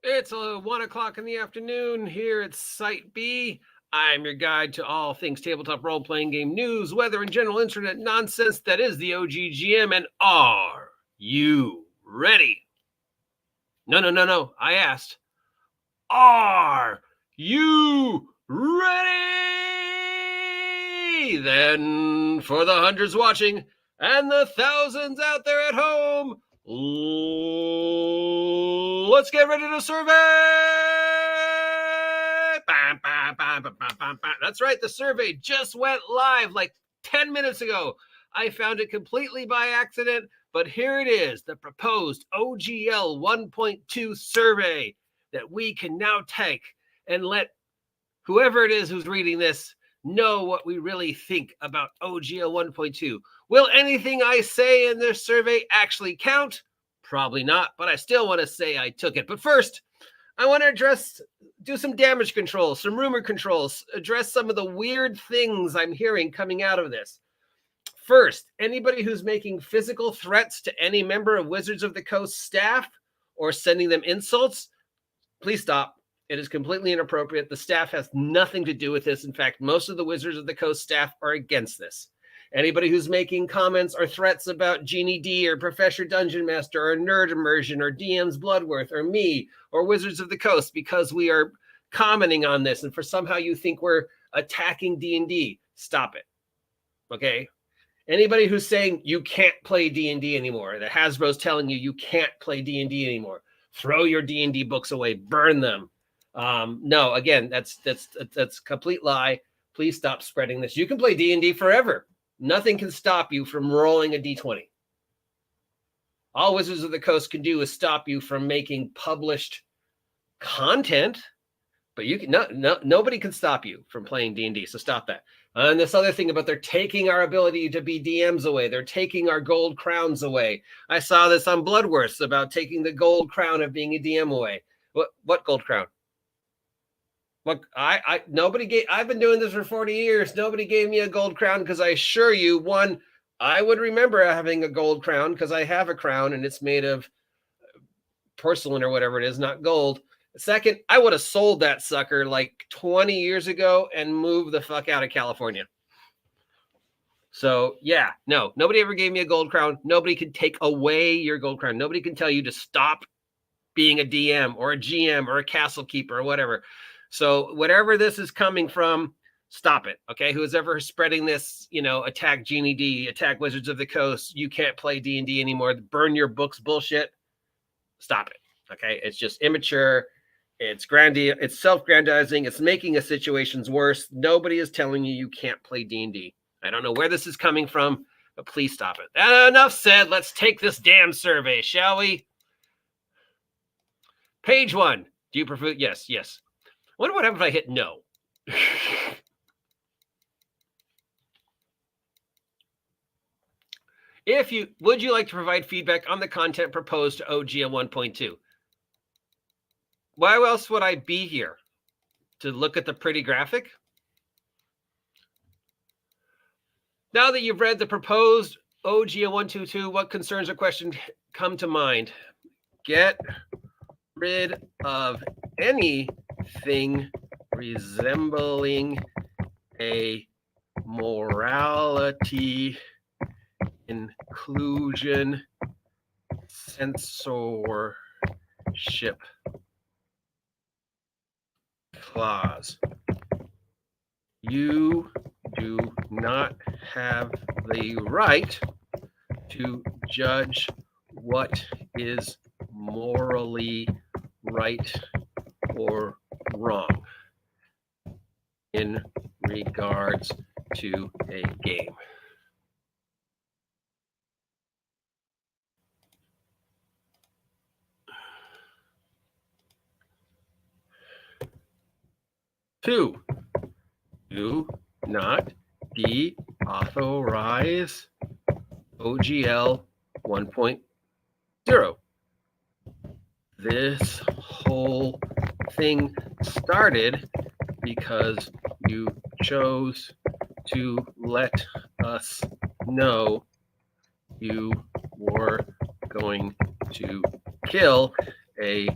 It's 1 o'clock in the afternoon here at Site B. I'm your guide to all things tabletop role-playing game news, weather, and general internet nonsense that is the OGGM. And are you ready? No. I asked, are you ready? Then for the hundreds watching and the thousands out there at home, let's get ready to survey. That's right, the survey just went live like 10 minutes ago. I found it completely by accident, but here it is, the proposed OGL 1.2 survey that we can now take and let whoever it is who's reading this know what we really think about OGL 1.2. Will anything I say in this survey actually count? Probably not, but I still want to say I took it. But first, I want to do some damage control, some rumor controls, address some of the weird things I'm hearing coming out of this. First, anybody who's making physical threats to any member of Wizards of the Coast staff or sending them insults, please stop. It is completely inappropriate. The staff has nothing to do with this. In fact, most of the Wizards of the Coast staff are against this. Anybody who's making comments or threats about Genie D or Professor Dungeon Master or Nerd Immersion or DM's Bloodworth or me or Wizards of the Coast because we are commenting on this and for somehow you think we're attacking D&D, stop it. Okay? Anybody who's saying you can't play D&D anymore, that Hasbro's telling you can't play D&D anymore, throw your D&D books away, burn them. No, again, that's a complete lie. Please stop spreading this. You can play D&D forever. Nothing can stop you from rolling a D20. All Wizards of the Coast can do is stop you from making published content, but you can nobody can stop you from playing D&D. So stop that. And this other thing about they're taking our ability to be DMs away. They're taking our gold crowns away. I saw this on Bloodworth about taking the gold crown of being a DM away. What gold crown? Look, nobody gave. I've been doing this for 40 years. Nobody gave me a gold crown because I assure you, one, I would remember having a gold crown because I have a crown and it's made of porcelain or whatever it is, not gold. Second, I would have sold that sucker like 20 years ago and moved the fuck out of California. So yeah, no, nobody ever gave me a gold crown. Nobody can take away your gold crown. Nobody can tell you to stop being a DM or a GM or a castle keeper or whatever. So whatever this is coming from, stop it. Okay. Who's ever spreading this, attack Genie D, attack Wizards of the Coast. You can't play D&D anymore. Burn your books bullshit. Stop it. Okay. It's just immature. It's it's self-grandizing. It's making a situations worse. Nobody is telling you can't play D&D. I don't know where this is coming from, but please stop it. Enough said. Let's take this damn survey, shall we? Page 1. Do you prefer? Yes. I wonder what happens if I hit no. Would you like to provide feedback on the content proposed to OGL 1.2? Why else would I be here? To look at the pretty graphic? Now that you've read the proposed OGL 1.2, what concerns or questions come to mind? Get rid of anything resembling a morality, inclusion, censorship clause. You do not have the right to judge what is morally right or wrong in regards to a game. Two, do not deauthorize OGL 1.0. This whole thing started because you chose to let us know you were going to kill a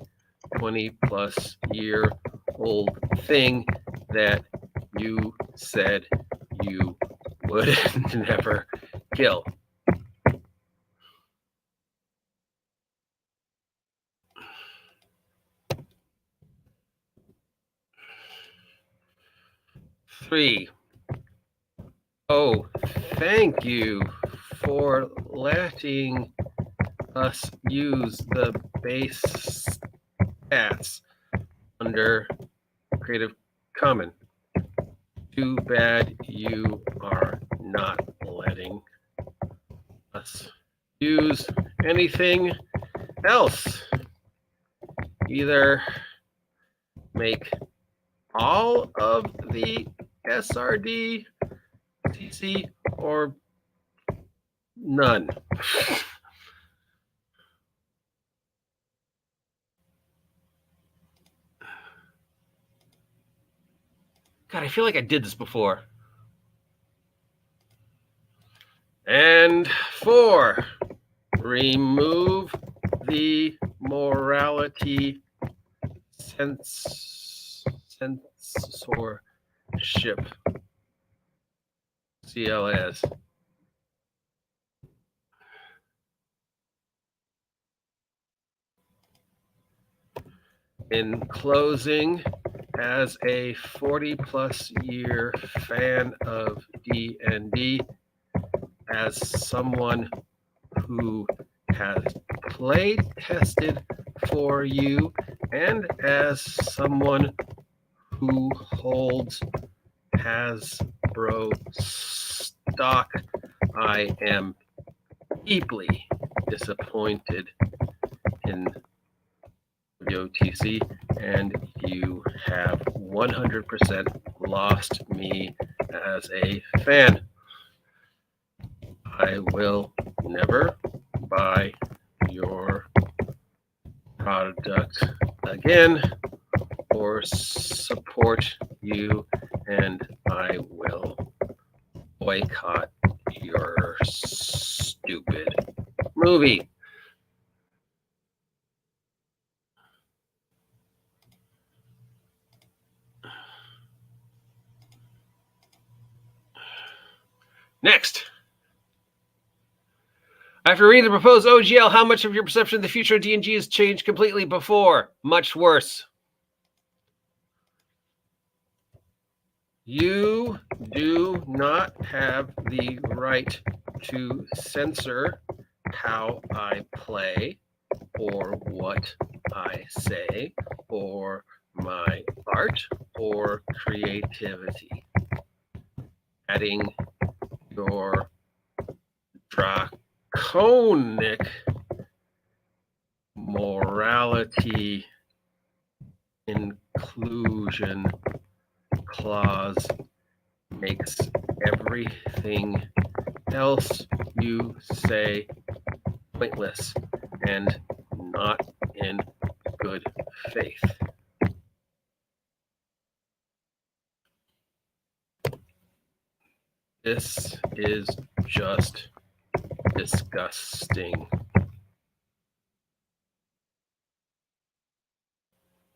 20+ year old thing that you said you would never kill. Three. Oh, thank you for letting us use the base stats under Creative Commons. Too bad you are not letting us use anything else. Either make all of the SRD CC or none. God, I feel like I did this before. And 4, remove the morality censorship. CLS. In closing, as a 40+ year fan of D&D, as someone who has play tested for you, and as someone who holds Hasbro stock, I am deeply disappointed in WOTC, and you have 100% lost me as a fan. I will never buy your product again or support you, and I will boycott your stupid movie. Next. After reading the proposed OGL, how much of your perception of the future of D&G has changed completely before? Much worse. You do not have the right to censor how I play or what I say or my art or creativity. Adding your draconic morality inclusion clause makes everything else you say pointless and not in good faith. This is just disgusting.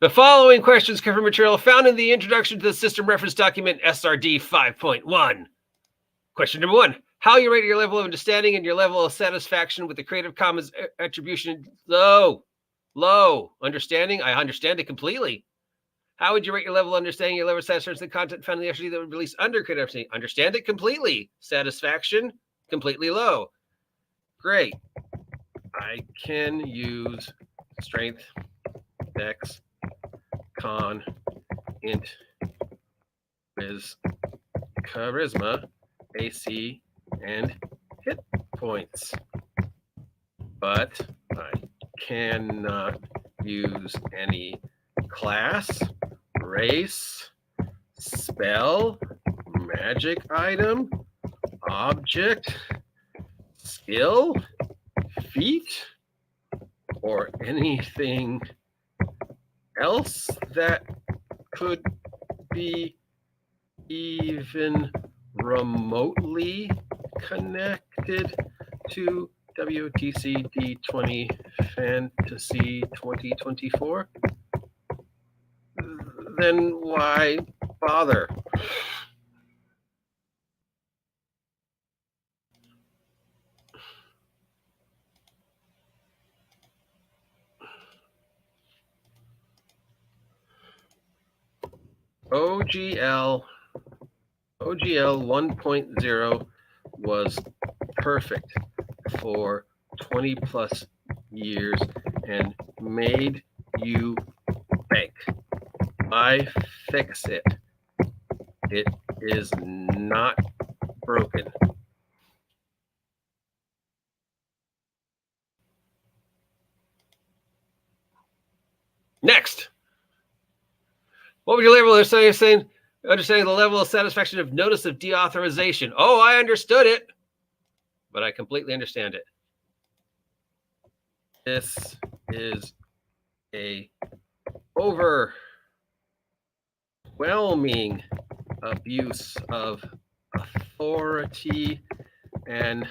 The following questions come from material found in the introduction to the system reference document SRD 5.1. Question number 1. How you rate your level of understanding and your level of satisfaction with the Creative Commons attribution? Low. Understanding? I understand it completely. How would you rate your level of understanding, your level of satisfaction with the content found in the SRD that was released under Creative Commons? Understand it completely. Satisfaction? Completely low. Great. I can use strength, dex, con, int, whiz, charisma, AC, and hit points. But I cannot use any class, race, spell, magic item, object, skill, feat, or anything else that could be even remotely connected to WTC D20 Fantasy 2024? then why bother? OGL 1.0 was perfect for 20 plus years and made you bank. Why fix it? It is not broken. Next. What would your label saying? Understanding the level of satisfaction of notice of deauthorization. Oh, I understood it, but I completely understand it. This is a overwhelming abuse of authority and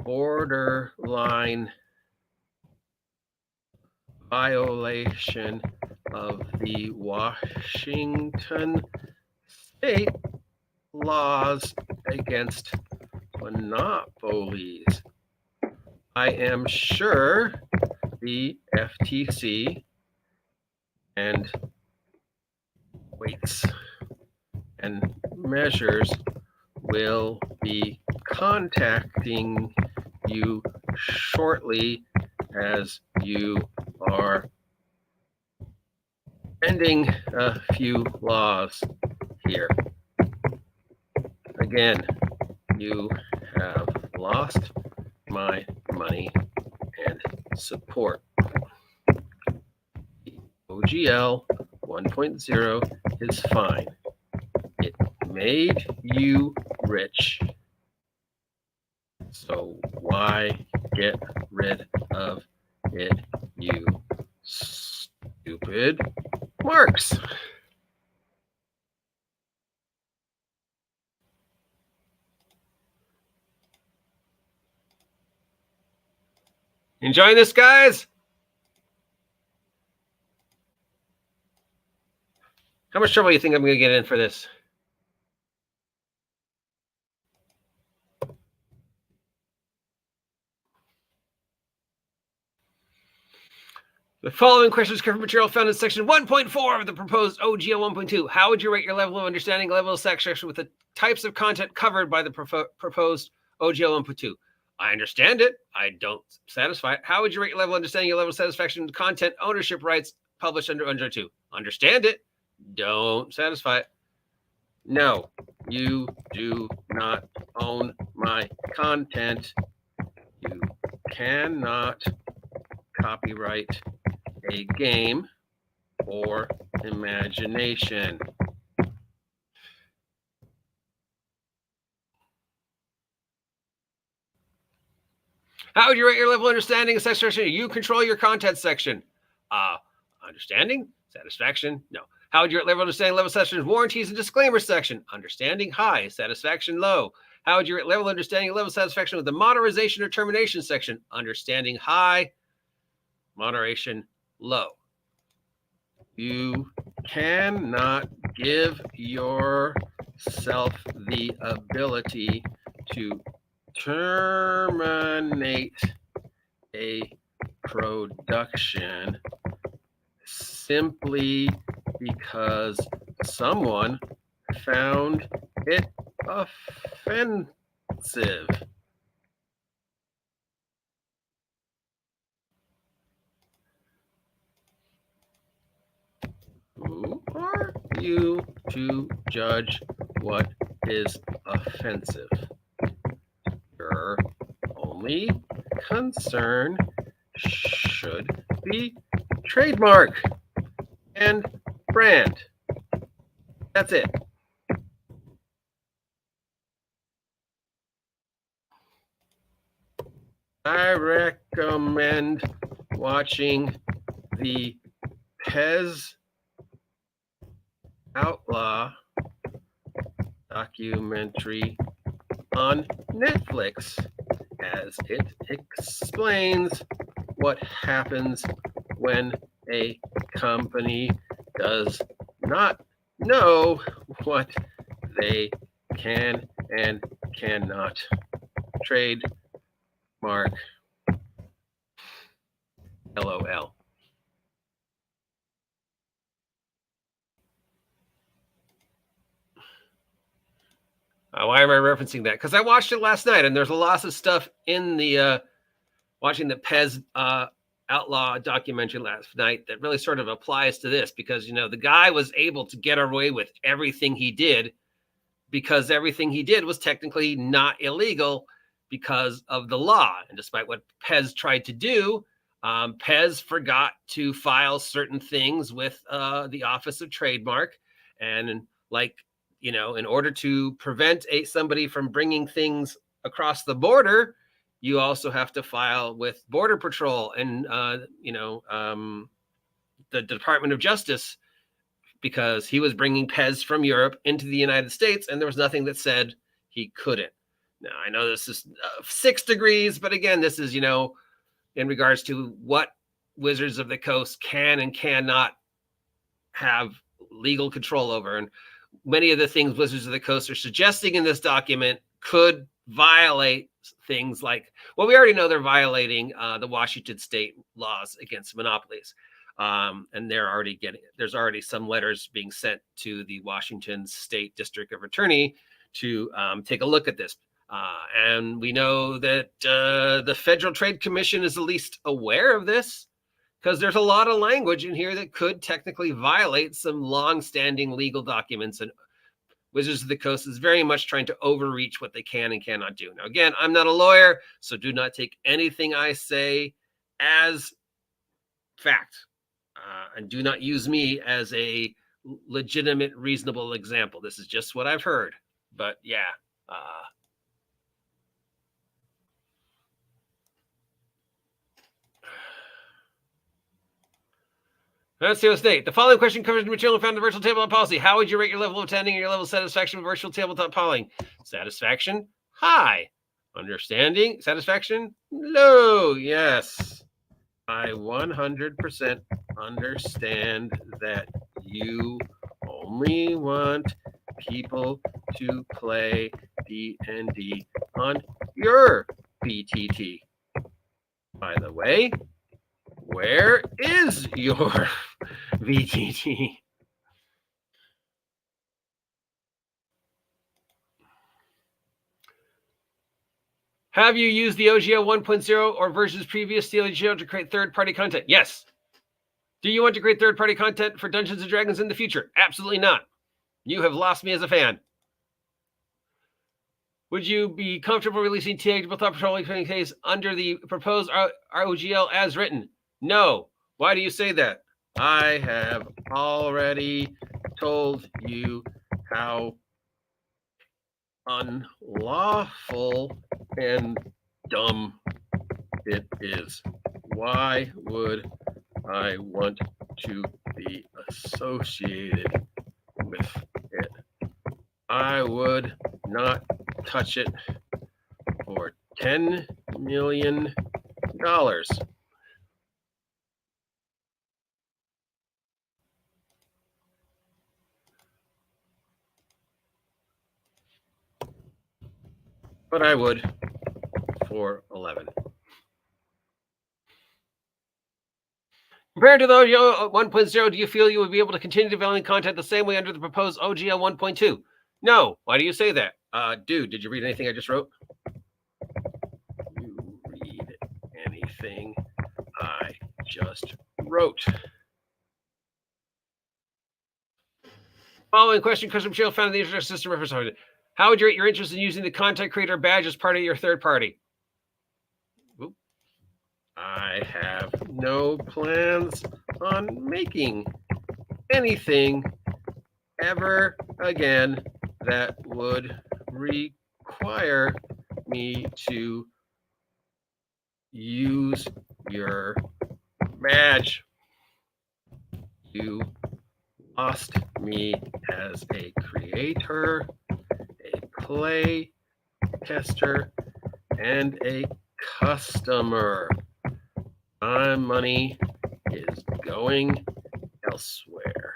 borderline violation of the Washington state laws against monopolies. I am sure the FTC and weights and measures will be contacting you shortly as you are bending a few laws here. Again, you have lost my money and support. OGL 1.0 is fine. It made you rich. So why get rid of it, you stupid marks? Enjoying this, guys? How much trouble do you think I'm going to get in for this? The following questions cover material found in section 1.4 of the proposed OGL 1.2. How would you rate your level of understanding, level of satisfaction with the types of content covered by the proposed OGL 1.2? I understand it. I don't satisfy it. How would you rate your level of understanding, your level of satisfaction with content ownership rights published under 2? Understand it. Don't satisfy it. No, you do not own my content. You cannot copyright a game or imagination. How would you rate your level of understanding and satisfaction? You control your content section. Understanding, satisfaction, no. How would you rate level of understanding, level of satisfaction, warranties and disclaimer section? Understanding, high. Satisfaction, low. How would you rate level of understanding, level of satisfaction with the moderation or termination section? Understanding, high. Moderation, low. You cannot give yourself the ability to terminate a production simply because someone found it offensive. Who are you to judge what is offensive? Your only concern should be trademark and brand. That's it. I recommend watching the Pez Outlaw documentary on Netflix, as it explains what happens when a company does not know what they can and cannot trademark. LOL. Why am I referencing that? Because I watched it last night, and there's a lot of stuff in the watching the Pez outlaw documentary last night that really sort of applies to this, because the guy was able to get away with everything he did because everything he did was technically not illegal because of the law. And despite what Pez tried to do, Pez forgot to file certain things with the Office of Trademark, and in order to prevent somebody from bringing things across the border, you also have to file with Border Patrol and the Department of Justice, because he was bringing Pez from Europe into the United States, and there was nothing that said he couldn't. Now, I know this is 6 degrees, but again, this is, in regards to what Wizards of the Coast can and cannot have legal control over. And many of the things Wizards of the Coast are suggesting in this document could violate things like, well, we already know they're violating the Washington state laws against monopolies. And there's already some letters being sent to the Washington State District of Attorney to take a look at this. And we know that the Federal Trade Commission is at least aware of this, because there's a lot of language in here that could technically violate some long-standing legal documents. And Wizards of the Coast is very much trying to overreach what they can and cannot do. Now, again, I'm not a lawyer, so do not take anything I say as fact. And do not use me as a legitimate, reasonable example. This is just what I've heard. But yeah. Let's see what state. The following question covers the material found in the virtual tabletop policy. How would you rate your level of attending and your level of satisfaction with virtual tabletop polling? Satisfaction, high. Understanding, satisfaction, low. Yes. I 100% understand that you only want people to play D&D on your BTT. By the way, where is your VTT? Have you used the OGL 1.0 or versions previous to the OGL to create third-party content? Yes. Do you want to create third-party content for Dungeons & Dragons in the future? Absolutely not. You have lost me as a fan. Would you be comfortable releasing Tabletop Patrol case under the proposed OGL as written? No. Why do you say that? I have already told you how unlawful and dumb it is. Why would I want to be associated with it? I would not touch it for $10 million. But I would for 11. Compared to the OGL 1.0, do you feel you would be able to continue developing content the same way under the proposed OGL 1.2? No. Why do you say that? Dude, did you read anything I just wrote? You read anything I just wrote? Following question, custom material found in the internet system reference. How would you rate your interest in using the content creator badge as part of your third party? Oop. I have no plans on making anything ever again that would require me to use your badge. You lost me as a creator, a play tester, and a customer. My money is going elsewhere.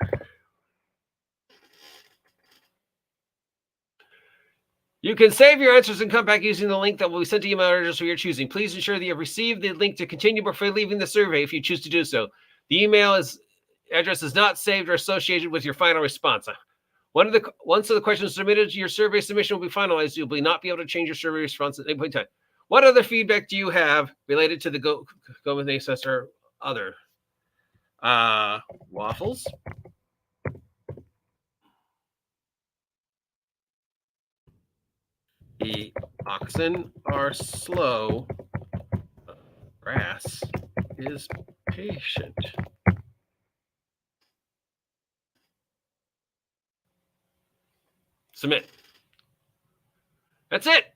You can save your answers and come back using the link that will be sent to email address of your choosing. Please ensure that you have received the link to continue before leaving the survey if you choose to do so. The email address is not saved or associated with your final response. Once the questions submitted to your survey submission will be finalized, you will not be able to change your survey response at any point in time. What other feedback do you have related to the Go with Access or other? Waffles? The oxen are slow. Grass is patient. Submit. That's it.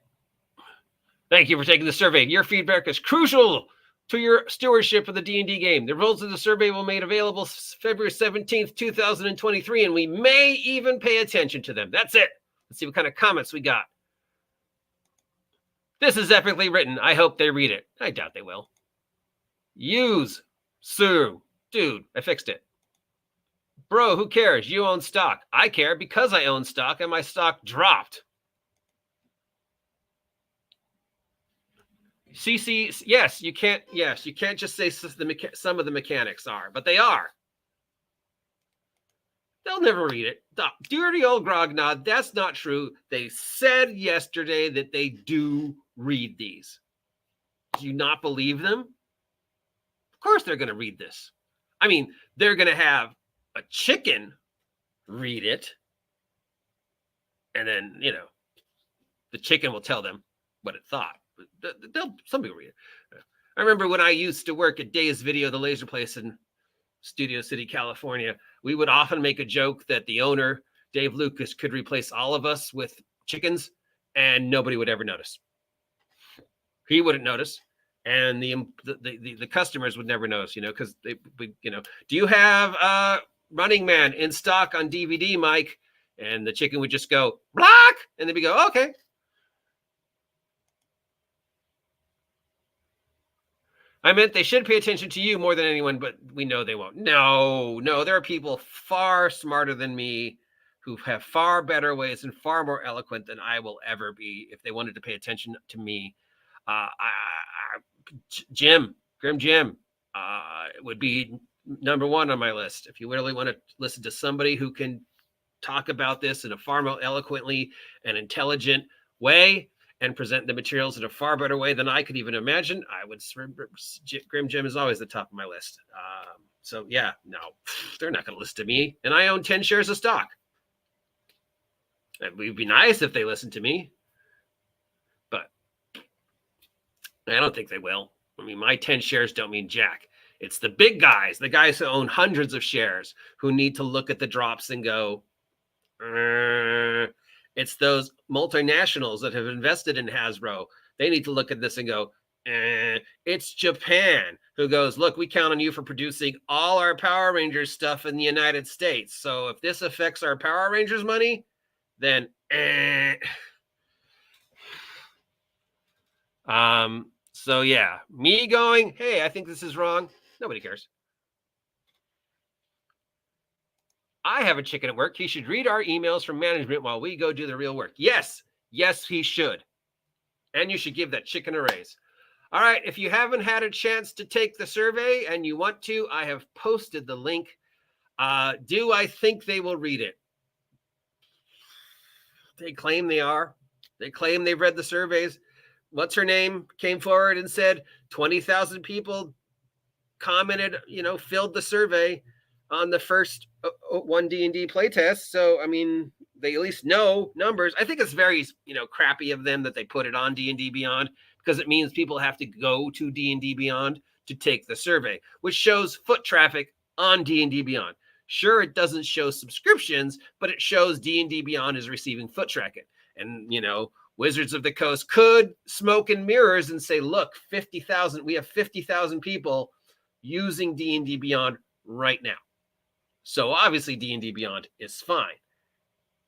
Thank you for taking the survey. Your feedback is crucial to your stewardship of the D&D game. The results of the survey will be made available February 17th, 2023, and we may even pay attention to them. That's it. Let's see what kind of comments we got. This is epically written. I hope they read it. I doubt they will. Use. Sue. Dude, I fixed it. Bro, who cares? You own stock. I care because I own stock and my stock dropped. CC, yes, you can't just say some of the mechanics are, but they are. They'll never read it. Dirty old Grognard, that's not true. They said yesterday that they do read these. Do you not believe them? Of course they're going to read this. I mean, they're going to have a chicken read it, and then, the chicken will tell them what it thought. Some people read it. I remember when I used to work at Days Video, the laser place in Studio City, California, we would often make a joke that the owner, Dave Lucas, could replace all of us with chickens and nobody would ever notice. He wouldn't notice, and the customers would never notice, because they do you have Running Man in stock on DVD, Mike? And the chicken would just go, block, and they'd be go, okay. I meant they should pay attention to you more than anyone, but we know they won't. No, there are people far smarter than me who have far better ways and far more eloquent than I will ever be if they wanted to pay attention to me. Grim Jim would be number one on my list. If you really want to listen to somebody who can talk about this in a far more eloquently and intelligent way, and present the materials in a far better way than I could even imagine, I would. Grim Jim is always the top of my list. So yeah, no, they're not going to listen to me. And I own 10 shares of stock. It would be nice if they listened to me, but I don't think they will. I mean, my 10 shares don't mean jack. It's the big guys, the guys who own hundreds of shares, who need to look at the drops and go, It's those multinationals that have invested in Hasbro. They need to look at this and go, It's Japan, who goes, look, we count on you for producing all our Power Rangers stuff in the United States. So if this affects our Power Rangers money, then So yeah, me going, hey, I think this is wrong. Nobody cares. I have a chicken at work. He should read our emails from management while we go do the real work. Yes, he should. And you should give that chicken a raise. All right, if you haven't had a chance to take the survey and you want to, I have posted the link. Do I think they will read it? They claim they are. They claim they've read the surveys. What's her name came forward and said 20,000 people commented, filled the survey on the first one D&D playtest. So, I mean, they at least know numbers. I think it's very, crappy of them that they put it on D&D Beyond, because it means people have to go to D&D Beyond to take the survey, which shows foot traffic on D&D Beyond. Sure, it doesn't show subscriptions, but it shows D&D Beyond is receiving foot traffic. And, Wizards of the Coast could smoke and mirrors and say, look, 50,000, we have 50,000 people using D&D Beyond right now. So obviously D&D Beyond is fine.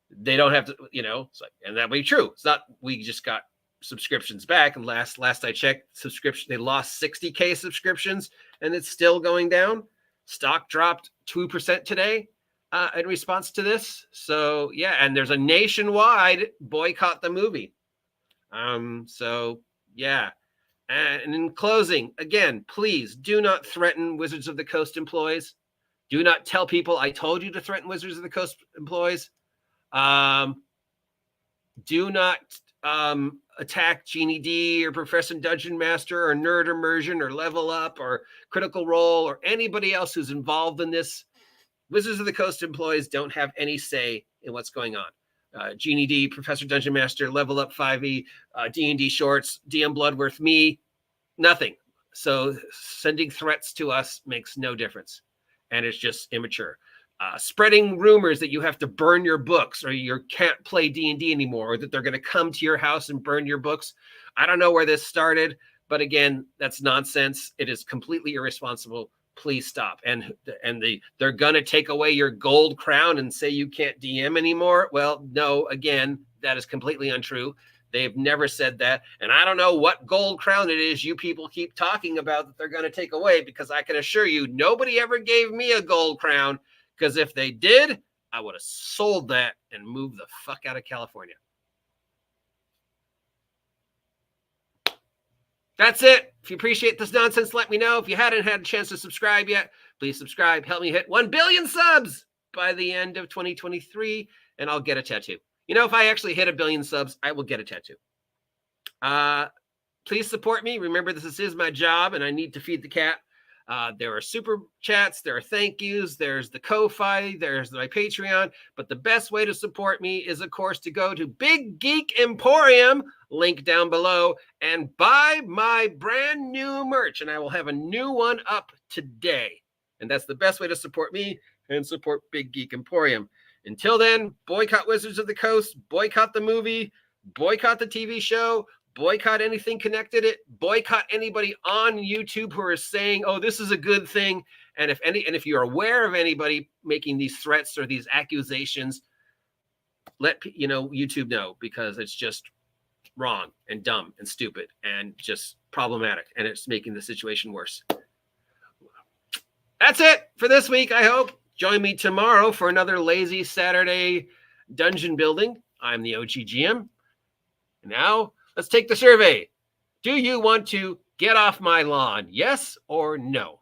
They don't have to, it's like, and that would be true. It's not, we just got subscriptions back. And last I checked, they lost 60K subscriptions and it's still going down. Stock dropped 2% today. in response to this. So yeah, and there's a nationwide boycott the movie. So yeah. And in closing, again, please do not threaten Wizards of the Coast employees. Do not tell people I told you to threaten Wizards of the Coast employees. Do not attack Genie D or Professor Dungeon Master or Nerd Immersion or Level Up or Critical Role or anybody else who's involved in this. Wizards of the Coast employees don't have any say in what's going on. Genie D, Professor Dungeon Master, Level Up 5e, D&D Shorts, DM Bloodworth, me, nothing. So sending threats to us makes no difference. And it's just immature. Spreading rumors that you have to burn your books or you can't play D&D anymore, or that they're going to come to your house and burn your books. I don't know where this started, but again, that's nonsense. It is completely irresponsible. Please stop. And they're going to take away your gold crown and say you can't DM anymore. Well, no, again, that is completely untrue. They've never said that. And I don't know what gold crown it is you people keep talking about that they're going to take away, because I can assure you nobody ever gave me a gold crown. Because if they did, I would have sold that and moved the fuck out of California. That's it. If you appreciate this nonsense, let me know. If you hadn't had a chance to subscribe yet, please subscribe. Help me hit 1 billion subs by the end of 2023, and I'll get a tattoo. You know, if I actually hit 1 billion subs, I will get a tattoo. Please support me. Remember, this is my job, and I need to feed the cat. There are super chats, there are thank yous, there's the Ko-Fi, there's my Patreon. But the best way to support me is, of course, to go to Big Geek Emporium, link down below, and buy my brand new merch. And I will have a new one up today. And that's the best way to support me and support Big Geek Emporium. Until then, boycott Wizards of the Coast, boycott the movie, boycott the TV show, boycott anything connected it, boycott anybody on YouTube who are saying, oh, this is a good thing. And if you're aware of anybody making these threats or these accusations, let YouTube know, because it's just wrong and dumb and stupid and just problematic, and it's making the situation worse. That's it for this week, I hope. Join me tomorrow for another lazy Saturday dungeon building. I'm the OGGM. Now, let's take the survey. Do you want to get off my lawn? Yes or no?